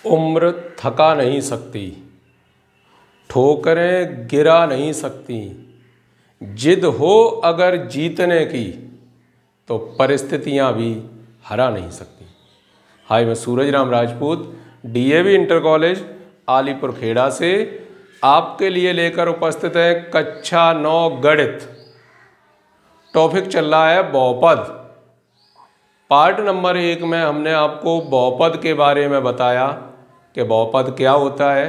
उम्र थका नहीं सकती, ठोकरें गिरा नहीं सकती, जिद हो अगर जीतने की तो परिस्थितियां भी हरा नहीं सकती। हाय, मैं Suraj Ram Rajput DAV inter college Alipur Khera से आपके लिए लेकर उपस्थित है कक्षा 9 गणित। टॉपिक चल रहा है बहुपद। पार्ट नंबर 1 में हमने आपको बहुपद के बारे में बताया कि बहुपद क्या होता है।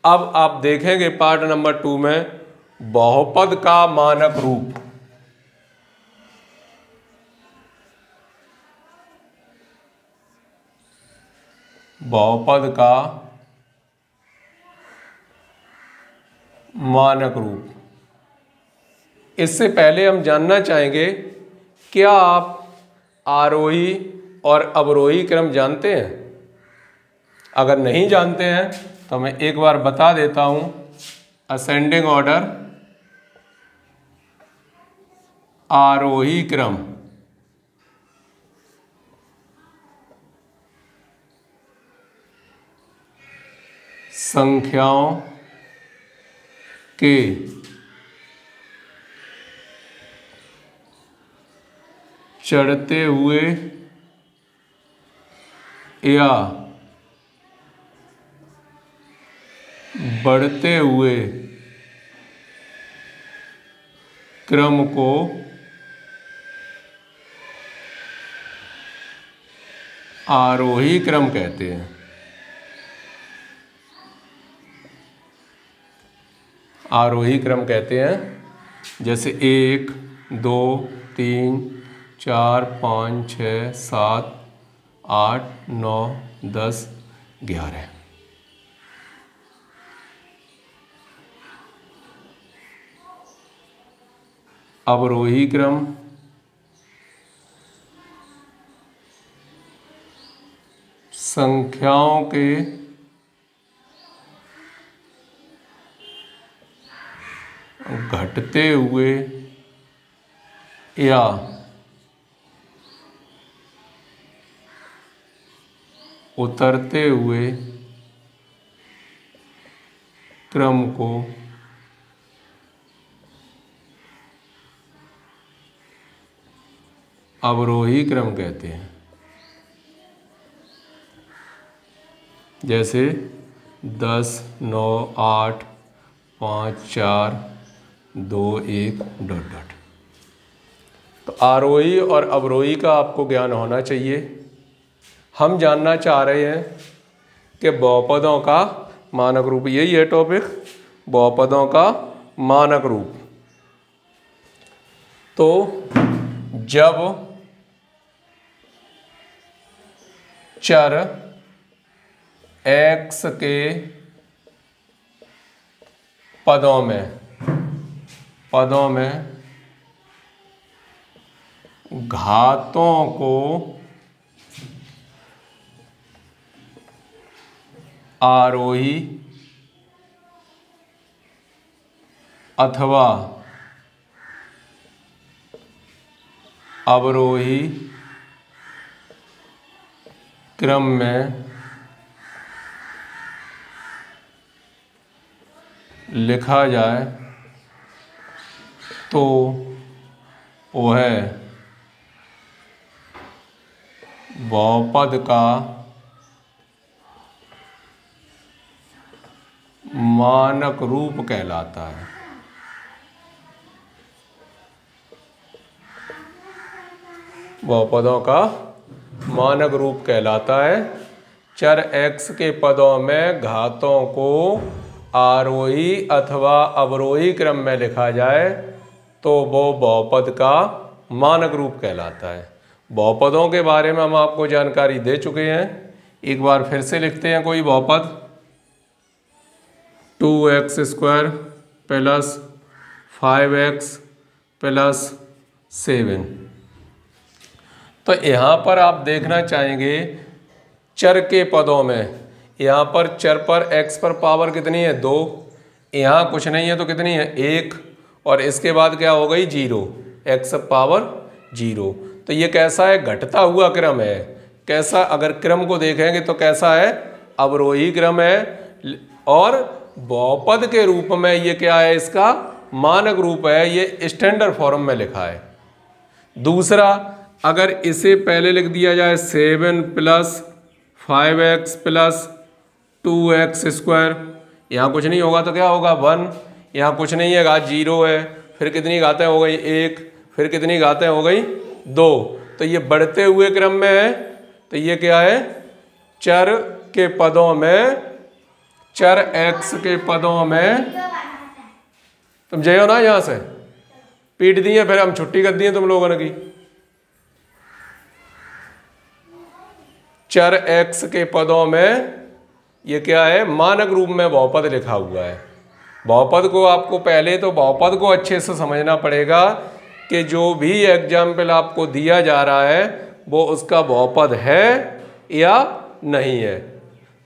अब आप देखेंगे पार्ट नंबर 2 में बहुपद का मानक रूप। बहुपद का मानक रूप। इससे पहले हम जानना चाहेंगे, क्या आप आरोही और अवरोही क्रम जानते हैं? अगर नहीं जानते हैं तो मैं एक बार बता देता हूं। असेंडिंग ऑर्डर, आरोही क्रम, संख्याओं के चढ़ते हुए या बढ़ते हुए क्रम को आरोही क्रम कहते हैं। आरोही क्रम कहते हैं। जैसे 1, 2, 3, 4, 5, 6, 7, 8, 9, 10, 11। अवरोही क्रम संख्याओं के घटते हुए या उतरते हुए क्रम को अवरोही क्रम कहते हैं। जैसे 10, 9, 8, 5, 4, 2, 1 ... तो आरोही और अवरोही का आपको ज्ञान होना चाहिए। हम जानना चाह रहे हैं कि बहुपदों का मानक रूप। यही है टॉपिक, बहुपदों का मानक रूप। तो जब चर x के पदों में घातों को आरोही अथवा अवरोही क्रम में लिखा जाए तो वह बहुपद का मानक रूप कहलाता है। बहुपदों का मानक रूप कहलाता है। चर x के पदों में घातों को आरोही अथवा अवरोही क्रम में लिखा जाए तो वो बहुपद का मानक रूप कहलाता है। बहुपदों के बारे में हम आपको जानकारी दे चुके हैं। एक बार फिर से लिखते हैं कोई बहुपद। 2x² plus 5x plus 7। तो यहाँ पर आप देखना चाहेंगे चर के पदों में, यहाँ पर चर पर x पर पावर कितनी है? 2। यहाँ कुछ नहीं है तो कितनी है? 1। और इसके बाद क्या हो गई? 0। x power 0। तो ये कैसा है? घटता हुआ क्रम है। कैसा, अगर क्रम को देखेंगे तो कैसा है, अवरोही क्रम है। और बहुपद के रूप में ये क्या है, इसका मानक रूप है, ये स्टैंडर्ड फॉर्म में लिखा है। दूसरा, अगर इसे पहले लिख दिया जाए 7 + 5x + 2x², यहाँ कुछ नहीं होगा तो क्या होगा 1, यहाँ कुछ नहीं है, घात 0 है, फिर कितनी घातें हो गई 1, फिर कितनी घातें हो गई 2। तो ये बढ़ते हुए क्रम में है, तो ये क्या है, चर के पदों में, चर x के पदों में, तुम जय हो ना, यहाँ से पीट दिए, फिर हम छुट्टी कर दिए तुम लोगों ने की। चर x के पदों में ये क्या है, मानक रूप में बहुपद लिखा हुआ है। बहुपद को आपको पहले तो बहुपद को अच्छे से समझना पड़ेगा कि जो भी एग्जाम्पल आपको दिया जा रहा है वो उसका बहुपद है या नहीं है।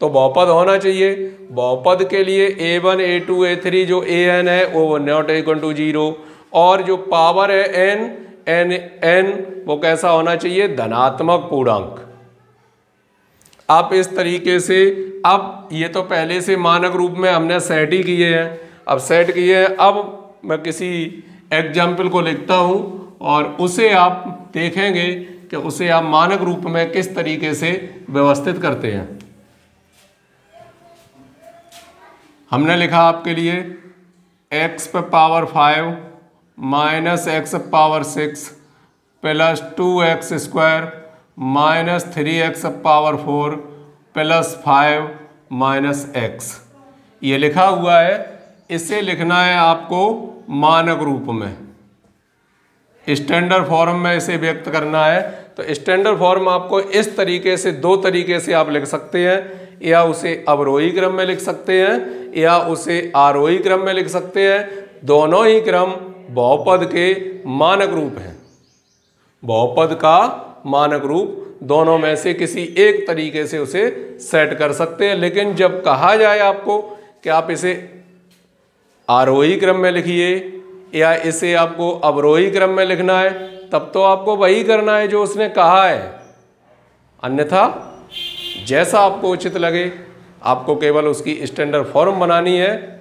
तो बहुपद होना चाहिए। बहुपद के लिए a1 a2 a3 जो an है वो नॉट इक्वल टू 0, और जो पावर है n वो कैसा होना चाहिए, धनात्मक पूर्णांक। आप इस तरीके से, अब ये तो पहले से मानक रूप में हमने सेट ही किए हैं, अब सेट किए हैं, अब मैं किसी एग्जाम्पल को लिखता हूँ और उसे आप देखेंगे कि उसे आप मानक रूप में किस तरीके से व्यवस्थित करते हैं। हमने लिखा आपके लिए x पे power 5 minus x power 6 plus 2x² minus 3x power 4 plus 5 minus x, ये लिखा हुआ है। इसे लिखना है आपको मानक रूप में, स्टैंडर्ड फॉर्म में इसे व्यक्त करना है। तो स्टैंडर्ड फॉर्म आपको इस तरीके से, दो तरीके से आप लिख सकते हैं, या उसे अवरोही क्रम में लिख सकते हैं या उसे आरोही क्रम में लिख सकते हैं। दोनों ही क्रम बहुपद के मानक रूप हैं। बहुपद का मानक रूप दोनों में से किसी एक तरीके से उसे सेट कर सकते हैं। लेकिन जब कहा जाए आपको कि आप इसे आरोही क्रम में लिखिए या इसे आपको अवरोही क्रम में लिखना है, तब तो आपको वही करना है जो उसने कहा है। अन्यथा जैसा आपको उचित लगे, आपको केवल उसकी स्टैंडर्ड फॉर्म बनानी है।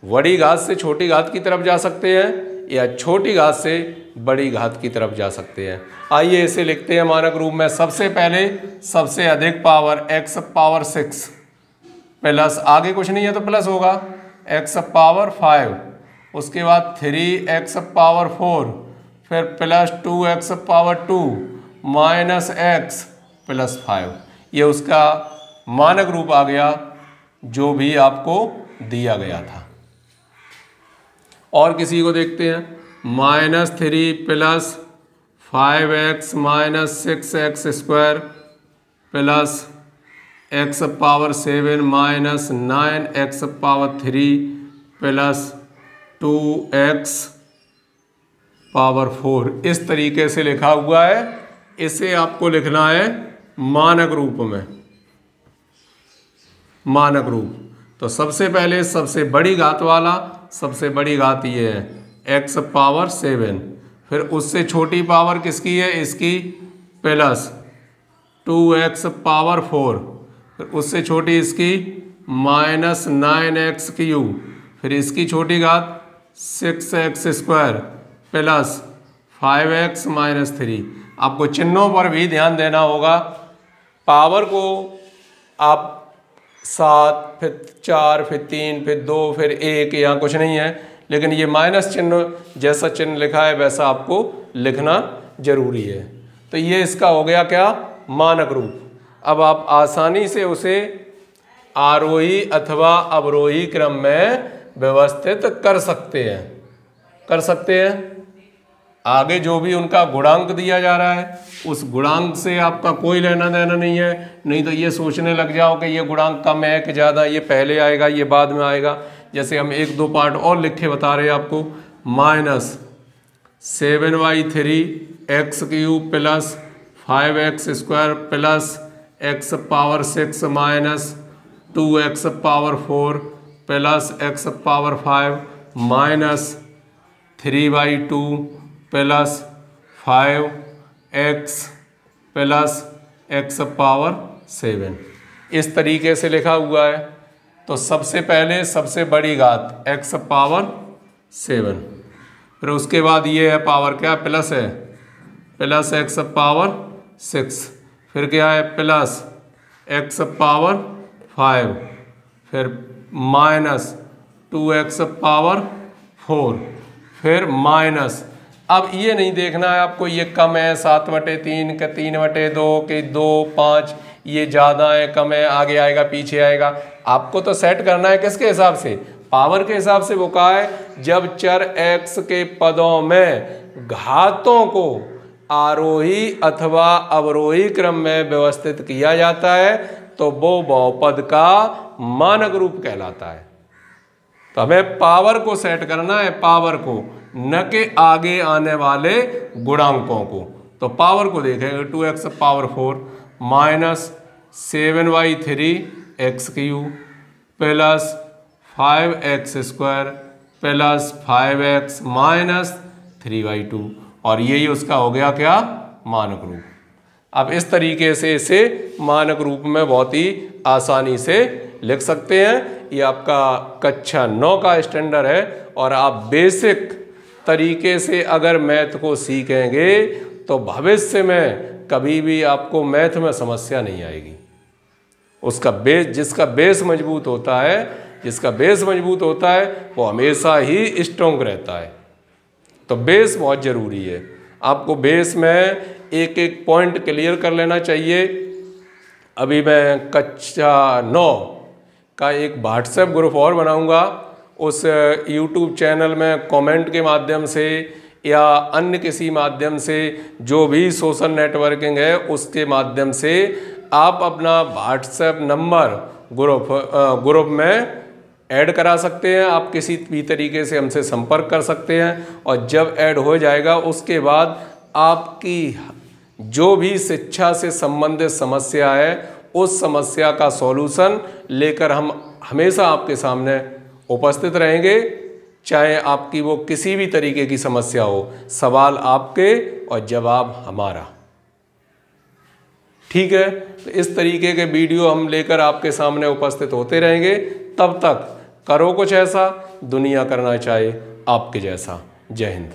बड़ी घात से छोटी घात की तरफ जा सकते हैं या छोटी घात से बड़ी घात की तरफ जा सकते हैं। आइए इसे लिखते हैं मानक रूप में। सबसे पहले सबसे अधिक पावर x पावर 6 प्लस, आगे कुछ नहीं है तो प्लस होगा, x पावर 5, उसके बाद 3x पावर 4, फिर plus 2x power 2 minus x plus 5। ये उसका मानक रूप आ गया जो भी आपको दिया गया था। और किसी को देखते हैं, -3 plus 5x minus 6x² plus x power 7 minus 9x power 3 plus 2x power 4, इस तरीके से लिखा हुआ है। इसे आपको लिखना है मानक रूप में, मानक रूप। तो सबसे पहले सबसे बड़ी घात वाला, सबसे बड़ी घात ये है x पावर 7, फिर उससे छोटी पावर किसकी है, इसकी, प्लस 2x पावर 4, फिर उससे छोटी इसकी माइनस 9x³ फिर इसकी छोटी घात 6x² प्लस 5x माइनस 3। आपको चिन्हों पर भी ध्यान देना होगा। पावर को आप 7, फिर 4, फिर 3, फिर 2, फिर 1, यहाँ कुछ नहीं है, लेकिन ये माइनस चिन्ह, जैसा चिन्ह लिखा है वैसा आपको लिखना जरूरी है। तो ये इसका हो गया क्या, मानक रूप। अब आप आसानी से उसे आरोही अथवा अवरोही क्रम में व्यवस्थित कर सकते हैं, कर सकते हैं। आगे जो भी उनका गुणांक दिया जा रहा है उस गुणांक से आपका कोई लेना देना नहीं है। नहीं तो ये सोचने लग जाओ कि ये गुणांक कम है कि ज़्यादा, ये पहले आएगा ये बाद में आएगा। जैसे हम 1-2 पार्ट और लिख के बता रहे हैं आपको, -7y3x³ plus 5x² plus x power 6 minus 2x power 4 plus x power 5 minus 3/2 plus 5x plus x power 7 इस तरीके से लिखा हुआ है। तो सबसे पहले सबसे बड़ी घात एक्स पावर 7, फिर उसके बाद ये है पावर क्या प्लस है, प्लस एक्स पावर 6, फिर क्या है प्लस एक्स पावर 5, फिर माइनस 2x पावर 4, फिर माइनस, अब ये नहीं देखना है आपको ये कम है 7/3 के 3/2 के 2 5, ये ज़्यादा है कम है, आगे आएगा पीछे आएगा। आपको तो सेट करना है किसके हिसाब से, पावर के हिसाब से। वो कहा है जब चर x के पदों में घातों को आरोही अथवा अवरोही क्रम में व्यवस्थित किया जाता है तो वो बहुपद का मानक रूप कहलाता है। तो हमें पावर को सेट करना है, पावर को, न के आगे आने वाले गुणांकों को। तो पावर को देखेंगे 2x power 4 minus 7y3 x cube plus 5x square plus 5x minus 3y2, और यही उसका हो गया क्या मानक रूप। अब इस तरीके से इसे मानक रूप में बहुत ही आसानी से लिख सकते हैं। ये आपका कक्षा 9 का स्टैंडर्ड है और आप बेसिक तरीके से अगर मैथ को सीखेंगे तो भविष्य में कभी भी आपको मैथ में समस्या नहीं आएगी। उसका बेस, जिसका बेस मजबूत होता है, जिसका बेस मजबूत होता है वो हमेशा ही स्ट्रॉन्ग रहता है। तो बेस बहुत ज़रूरी है। आपको बेस में एक एक पॉइंट क्लियर कर लेना चाहिए। अभी मैं कक्षा 9 का एक व्हाट्सएप ग्रुप और बनाऊंगा। उस यूट्यूब चैनल में कमेंट के माध्यम से या अन्य किसी माध्यम से, जो भी सोशल नेटवर्किंग है उसके माध्यम से आप अपना व्हाट्सएप नंबर ग्रुप में ऐड करा सकते हैं। आप किसी भी तरीके से हमसे संपर्क कर सकते हैं और जब ऐड हो जाएगा उसके बाद आपकी जो भी शिक्षा से संबंधित समस्या है उस समस्या का सॉल्यूशन लेकर हम हमेशा आपके सामने उपस्थित रहेंगे। चाहे आपकी वो किसी भी तरीके की समस्या हो, सवाल आपके और जवाब हमारा। ठीक है, तो इस तरीके के वीडियो हम लेकर आपके सामने उपस्थित होते रहेंगे। तब तक करो कुछ ऐसा दुनिया करना चाहे आपके जैसा। जय हिंद।